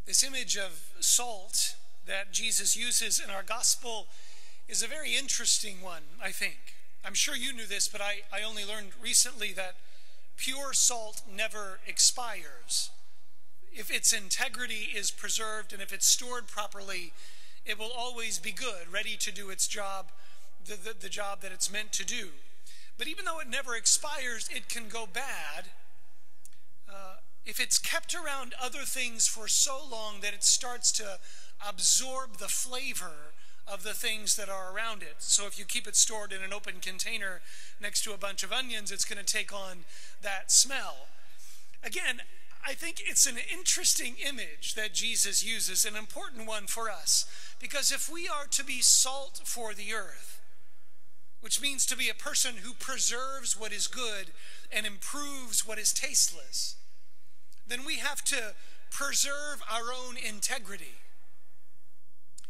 This image of salt that Jesus uses in our gospel is a very interesting one, I think. I'm sure you knew this, but I only learned recently that pure salt never expires. If its integrity is preserved and if it's stored properly, it will always be good, ready to do its job, the job that it's meant to do. But even though it never expires, it can go bad if it's kept around other things for so long that it starts to absorb the flavor of the things that are around it. So if you keep it stored in an open container next to a bunch of onions, it's going to take on that smell. Again, I think it's an interesting image that Jesus uses, an important one for us, because if we are to be salt for the earth, which means to be a person who preserves what is good and improves what is tasteless, then we have to preserve our own integrity.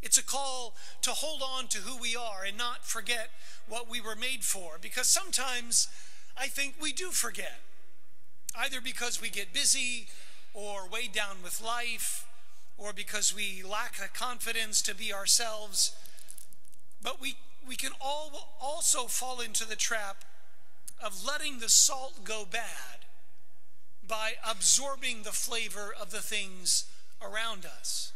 It's a call to hold on to who we are and not forget what we were made for, because sometimes I think we do forget, either because we get busy or weighed down with life, or because we lack the confidence to be ourselves. But we can also fall into the trap of letting the salt go bad by absorbing the flavor of the things around us.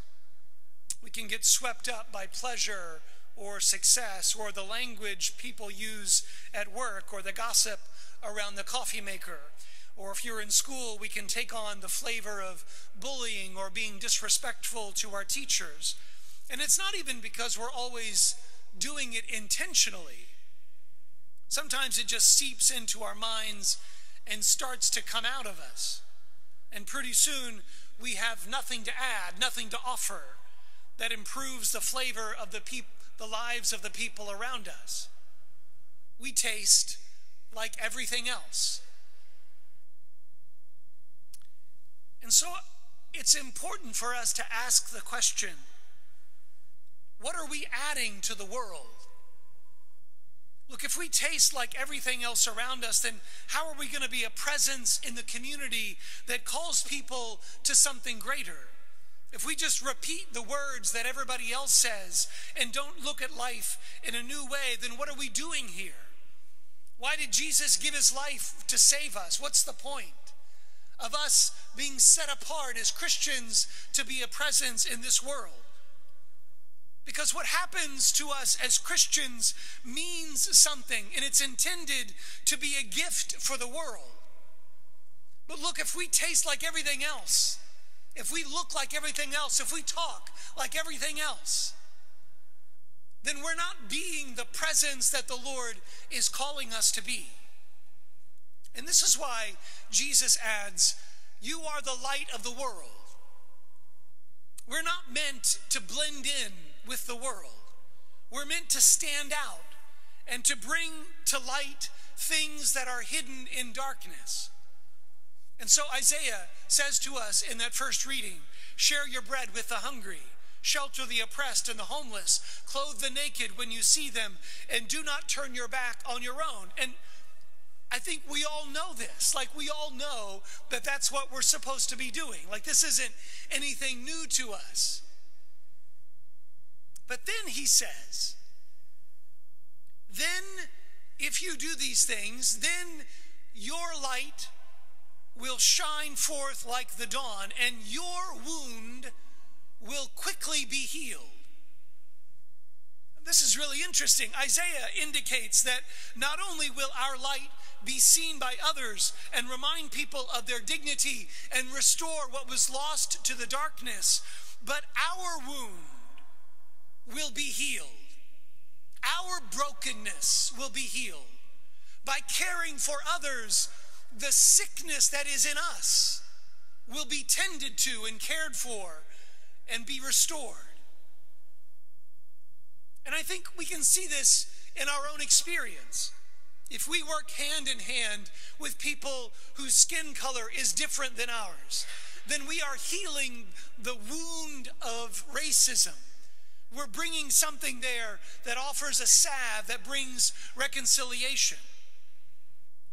We can get swept up by pleasure or success or the language people use at work or the gossip around the coffee maker. Or if you're in school, we can take on the flavor of bullying or being disrespectful to our teachers. And it's not even because we're always doing it intentionally. Sometimes it just seeps into our minds and starts to come out of us. And pretty soon we have nothing to add, nothing to offer that improves the flavor of the lives of the people around us. We taste like everything else. And so it's important for us to ask the question, what are we adding to the world? Look, if we taste like everything else around us, then how are we going to be a presence in the community that calls people to something greater? If we just repeat the words that everybody else says and don't look at life in a new way, then what are we doing here? Why did Jesus give his life to save us? What's the point of us being set apart as Christians to be a presence in this world? Because what happens to us as Christians means something, and it's intended to be a gift for the world. But look, if we taste like everything else, if we look like everything else, if we talk like everything else, then we're not being the presence that the Lord is calling us to be. And this is why Jesus adds, you are the light of the world. We're not meant to blend in with the world. We're meant to stand out and to bring to light things that are hidden in darkness. And so Isaiah says to us in that first reading, share your bread with the hungry, shelter the oppressed and the homeless, clothe the naked when you see them, and do not turn your back on your own. And I think we all know this. Like, we all know that that's what we're supposed to be doing. Like, this isn't anything new to us. But then he says, then if you do these things, then your light will shine forth like the dawn, and your wound will quickly be healed. This is really interesting. Isaiah indicates that not only will our light be seen by others and remind people of their dignity and restore what was lost to the darkness, but our wound will be healed. Our brokenness will be healed. By caring for others, the sickness that is in us will be tended to and cared for and be restored. And I think we can see this in our own experience. If we work hand in hand with people whose skin color is different than ours, then we are healing the wound of racism. We're bringing something there that offers a salve that brings reconciliation.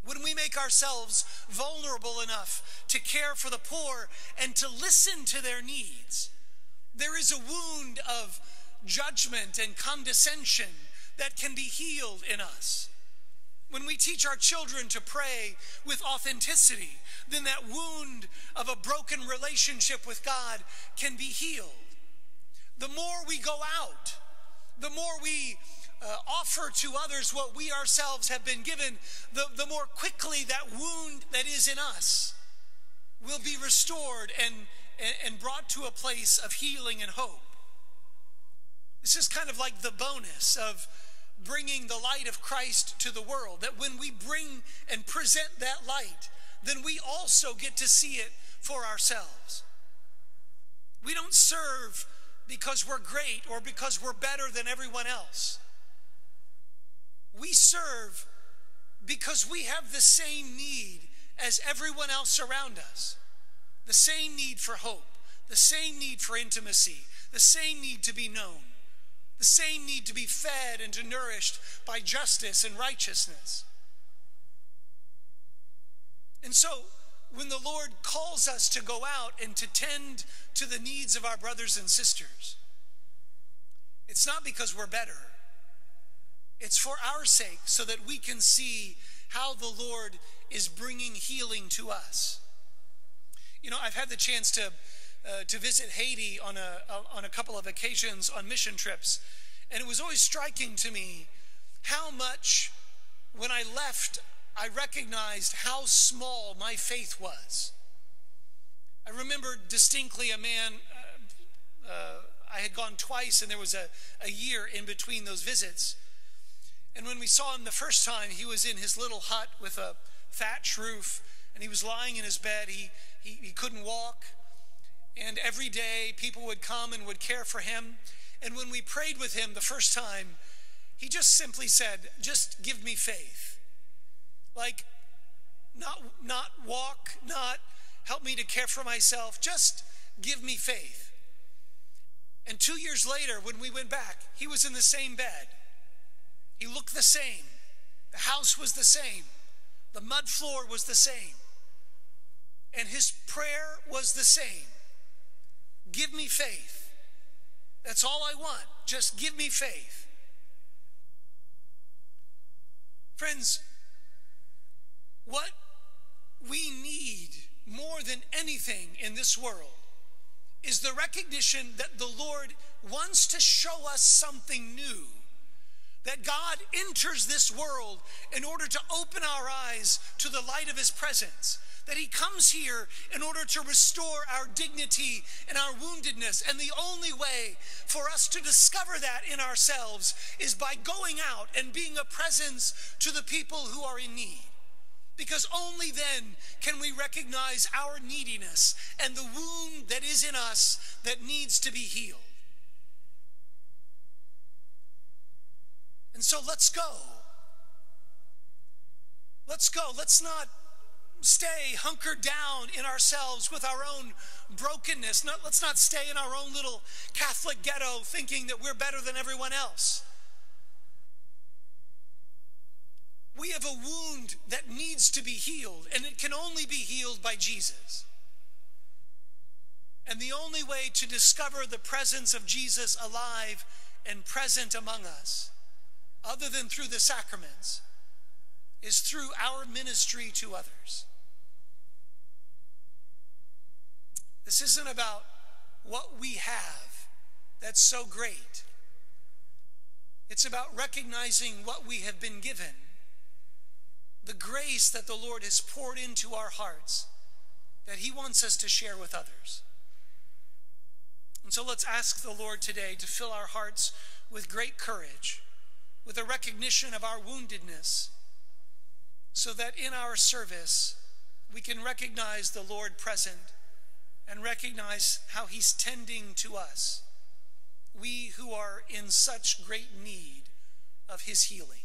When we make ourselves vulnerable enough to care for the poor and to listen to their needs, There is a wound of judgment and condescension that can be healed in us. When we teach our children to pray with authenticity, then that wound of a broken relationship with God can be healed. The more we go out, the more we offer to others what we ourselves have been given, the more quickly that wound that is in us will be restored and brought to a place of healing and hope. This is kind of like the bonus of bringing the light of Christ to the world, that when we bring and present that light, then we also get to see it for ourselves. We don't serve because we're great or because we're better than everyone else. We serve because we have the same need as everyone else around us. The same need for hope, the same need for intimacy, the same need to be known, the same need to be fed and to nourished by justice and righteousness. And so, when the Lord calls us to go out and to tend to the needs of our brothers and sisters, it's not because we're better. It's for our sake, so that we can see how the Lord is bringing healing to us. You know, I've had the chance to visit Haiti on a couple of occasions on mission trips, and it was always striking to me how much, when I left, I recognized how small my faith was. I remember distinctly a man, I had gone twice, and there was a year in between those visits. And when we saw him the first time, he was in his little hut with a thatch roof, and he was lying in his bed. He couldn't walk. And every day, people would come and would care for him. And when we prayed with him the first time, he just simply said, just give me faith. Like, not walk, not help me to care for myself, just give me faith. And 2 years later, when we went back, he was in the same bed. He looked the same. The house was the same. The mud floor was the same. And his prayer was the same. Give me faith. That's all I want. Just give me faith. Friends, what we need more than anything in this world is the recognition that the Lord wants to show us something new. That God enters this world in order to open our eyes to the light of his presence. That he comes here in order to restore our dignity and our woundedness. And the only way for us to discover that in ourselves is by going out and being a presence to the people who are in need. Because only then can we recognize our neediness and the wound that is in us that needs to be healed. And so let's go. Let's go. Let's not stay hunkered down in ourselves with our own brokenness. Let's not stay in our own little Catholic ghetto thinking that we're better than everyone else. We have a wound that needs to be healed, and it can only be healed by Jesus. And the only way to discover the presence of Jesus alive and present among us, other than through the sacraments, is through our ministry to others. This isn't about what we have that's so great. It's about recognizing what we have been given, the grace that the Lord has poured into our hearts that he wants us to share with others. And so let's ask the Lord today to fill our hearts with great courage, with a recognition of our woundedness, so that in our service we can recognize the Lord present and recognize how he's tending to us, we who are in such great need of his healing.